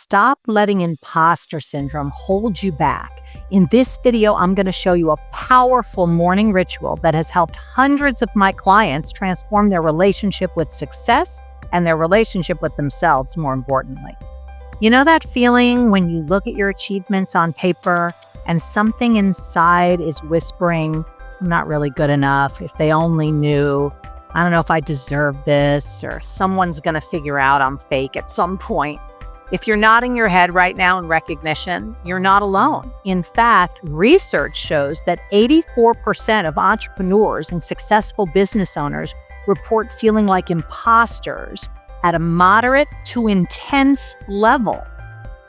stop letting imposter syndrome hold you back. In this video, I'm going to show you a powerful morning ritual that has helped hundreds of my clients transform their relationship with success and their relationship with themselves, more importantly. You know that feeling when you look at your achievements on paper and something inside is whispering, I'm not really good enough. If they only knew, I don't know if I deserve this, or someone's going to figure out I'm fake at some point. If you're nodding your head right now in recognition, you're not alone. In fact, research shows that 84% of entrepreneurs and successful business owners report feeling like imposters at a moderate to intense level.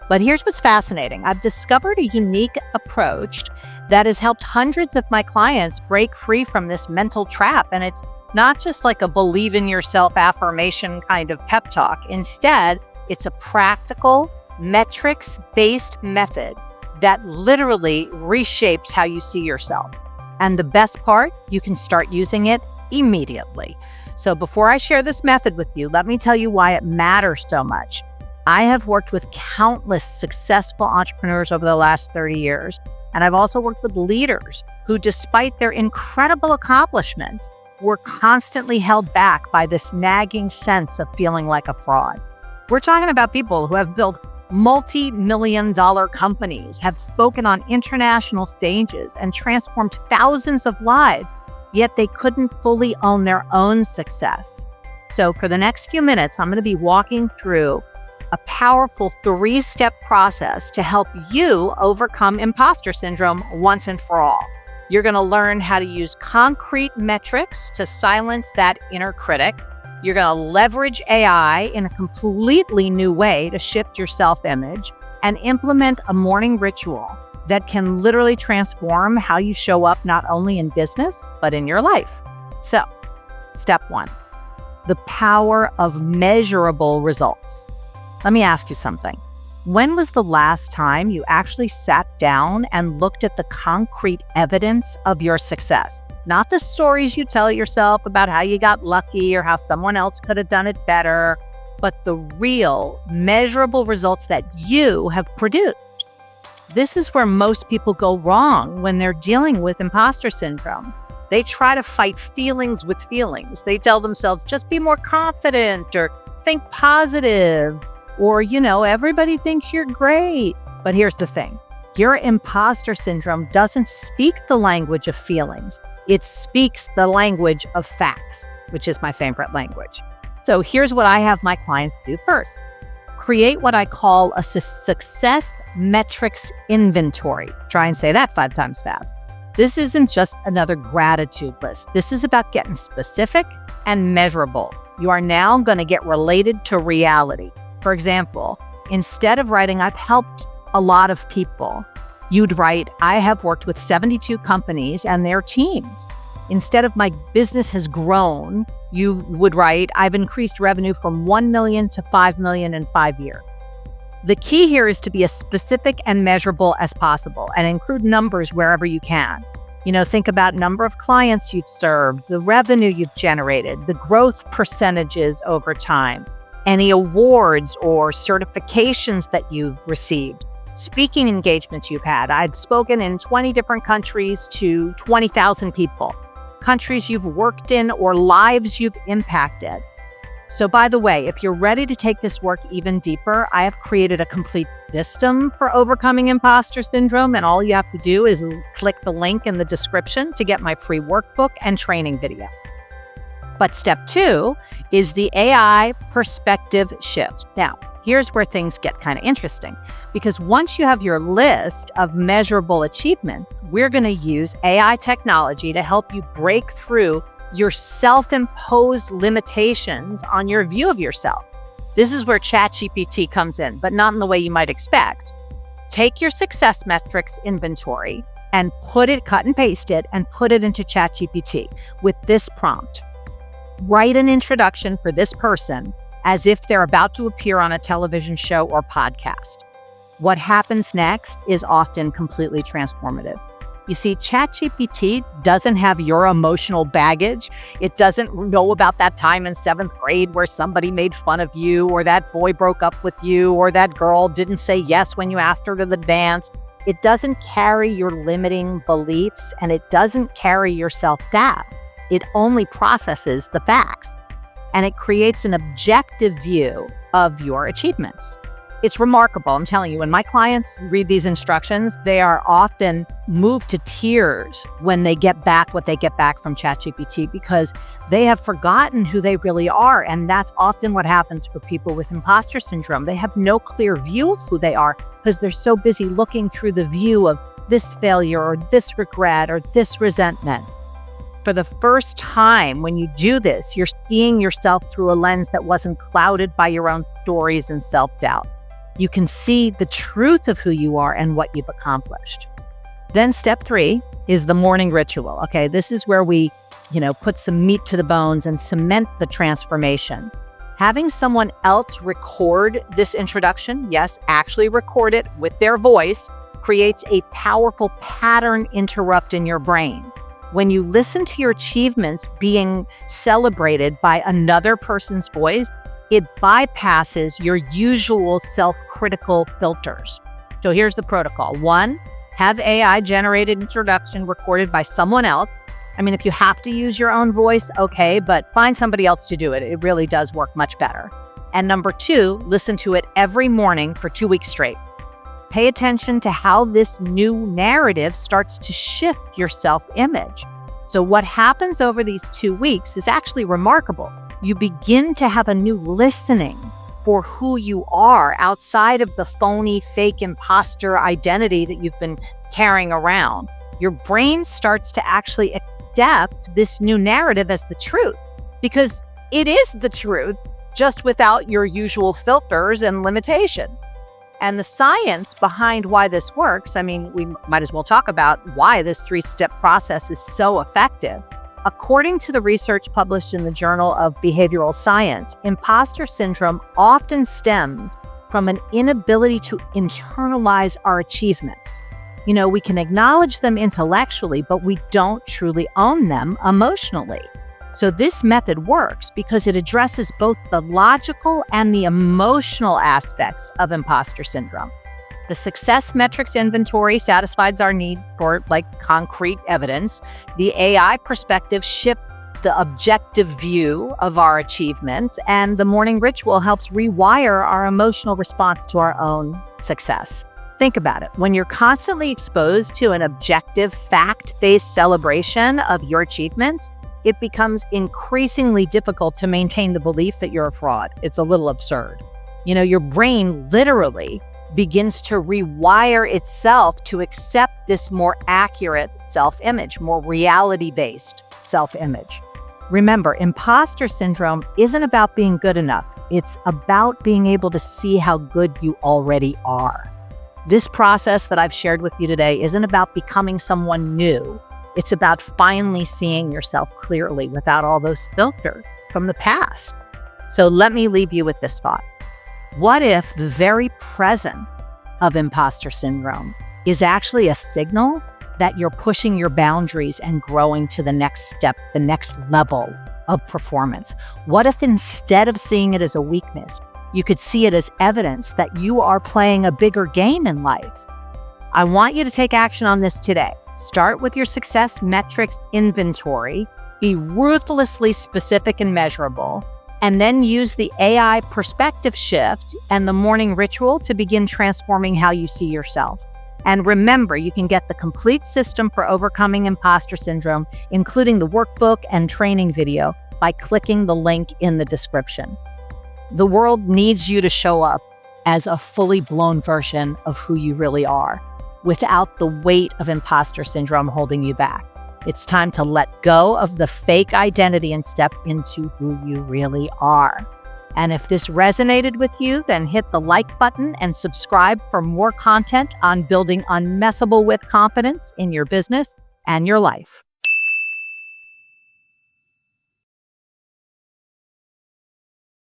But here's what's fascinating. I've discovered a unique approach that has helped hundreds of my clients break free from this mental trap. And it's not just like a believe in yourself affirmation kind of pep talk. Instead, it's a practical, metrics-based method that literally reshapes how you see yourself. And the best part, you can start using it immediately. So before I share this method with you, let me tell you why it matters so much. I have worked with countless successful entrepreneurs over the last 30 years, and I've also worked with leaders who, despite their incredible accomplishments, were constantly held back by this nagging sense of feeling like a fraud. We're talking about people who have built multi-million-dollar companies, have spoken on international stages, and transformed thousands of lives, yet they couldn't fully own their own success. So for the next few minutes, I'm going to be walking through a powerful 3-step process to help you overcome imposter syndrome once and for all. You're going to learn how to use concrete metrics to silence that inner critic. You're going to leverage AI in a completely new way to shift your self-image and implement a morning ritual that can literally transform how you show up not only in business, but in your life. So, step 1, the power of measurable results. Let me ask you something. When was the last time you actually sat down and looked at the concrete evidence of your success? Not the stories you tell yourself about how you got lucky or how someone else could have done it better, but the real, measurable results that you have produced. This is where most people go wrong when they're dealing with imposter syndrome. They try to fight feelings with feelings. They tell themselves, just be more confident or think positive, or, everybody thinks you're great. But here's the thing. Your imposter syndrome doesn't speak the language of feelings. It speaks the language of facts, which is my favorite language. So here's what I have my clients do first. Create what I call a success metrics inventory. Try and say that 5 times fast. This isn't just another gratitude list. This is about getting specific and measurable. You are now going to get related to reality. For example, instead of writing, I've helped a lot of people, you'd write, I have worked with 72 companies and their teams. Instead of my business has grown, you would write, I've increased revenue from 1 million to 5 million in 5 years. The key here is to be as specific and measurable as possible and include numbers wherever you can. Think about number of clients you've served, the revenue you've generated, the growth percentages over time, any awards or certifications that you've received, speaking engagements you've had. I've spoken in 20 different countries to 20,000 people, countries you've worked in or lives you've impacted. So by the way, if you're ready to take this work even deeper, I have created a complete system for overcoming imposter syndrome, and all you have to do is click the link in the description to get my free workbook and training video. But step 2 is the AI perspective shift. Now, here's where things get kind of interesting, because once you have your list of measurable achievements, we're going to use AI technology to help you break through your self-imposed limitations on your view of yourself. This is where ChatGPT comes in, but not in the way you might expect. Take your success metrics inventory and cut and paste it and put it into ChatGPT with this prompt. Write an introduction for this person as if they're about to appear on a television show or podcast. What happens next is often completely transformative. You see, ChatGPT doesn't have your emotional baggage. It doesn't know about that time in 7th grade where somebody made fun of you, or that boy broke up with you, or that girl didn't say yes when you asked her to the dance. It doesn't carry your limiting beliefs, and it doesn't carry your self-doubt. It only processes the facts, and it creates an objective view of your achievements. It's remarkable. I'm telling you, when my clients read these instructions, they are often moved to tears when they get back what they get back from ChatGPT, because they have forgotten who they really are. And that's often what happens for people with imposter syndrome. They have no clear view of who they are because they're so busy looking through the view of this failure or this regret or this resentment. For the first time, when you do this, you're seeing yourself through a lens that wasn't clouded by your own stories and self-doubt. You can see the truth of who you are and what you've accomplished. Then step 3 is the morning ritual. Okay, this is where we, put some meat to the bones and cement the transformation. Having someone else record this introduction, yes, actually record it with their voice, creates a powerful pattern interrupt in your brain. When you listen to your achievements being celebrated by another person's voice, it bypasses your usual self-critical filters. So here's the protocol. 1, have AI-generated introduction recorded by someone else. I mean, if you have to use your own voice, okay, but find somebody else to do it. It really does work much better. And number 2, listen to it every morning for 2 weeks straight. Pay attention to how this new narrative starts to shift your self-image. So what happens over these 2 weeks is actually remarkable. You begin to have a new listening for who you are outside of the phony, fake imposter identity that you've been carrying around. Your brain starts to actually accept this new narrative as the truth, because it is the truth, just without your usual filters and limitations. And the science behind why this works, I mean, we might as well talk about why this 3-step process is so effective. According to the research published in the Journal of Behavioral Science, imposter syndrome often stems from an inability to internalize our achievements. We can acknowledge them intellectually, but we don't truly own them emotionally. So this method works because it addresses both the logical and the emotional aspects of imposter syndrome. The success metrics inventory satisfies our need for concrete evidence. The AI perspective shifts the objective view of our achievements, and the morning ritual helps rewire our emotional response to our own success. Think about it. When you're constantly exposed to an objective, fact-based celebration of your achievements, it becomes increasingly difficult to maintain the belief that you're a fraud. It's a little absurd. Your brain literally begins to rewire itself to accept this more accurate self-image, more reality-based self-image. Remember, imposter syndrome isn't about being good enough. It's about being able to see how good you already are. This process that I've shared with you today isn't about becoming someone new. It's about finally seeing yourself clearly without all those filters from the past. So let me leave you with this thought. What if the very presence of imposter syndrome is actually a signal that you're pushing your boundaries and growing to the next step, the next level of performance? What if instead of seeing it as a weakness, you could see it as evidence that you are playing a bigger game in life? I want you to take action on this today. Start with your success metrics inventory, be ruthlessly specific and measurable, and then use the AI perspective shift and the morning ritual to begin transforming how you see yourself. And remember, you can get the complete system for overcoming imposter syndrome, including the workbook and training video, by clicking the link in the description. The world needs you to show up as a fully blown version of who you really are, without the weight of imposter syndrome holding you back. It's time to let go of the fake identity and step into who you really are. And if this resonated with you, then hit the like button and subscribe for more content on building unmessable with confidence in your business and your life.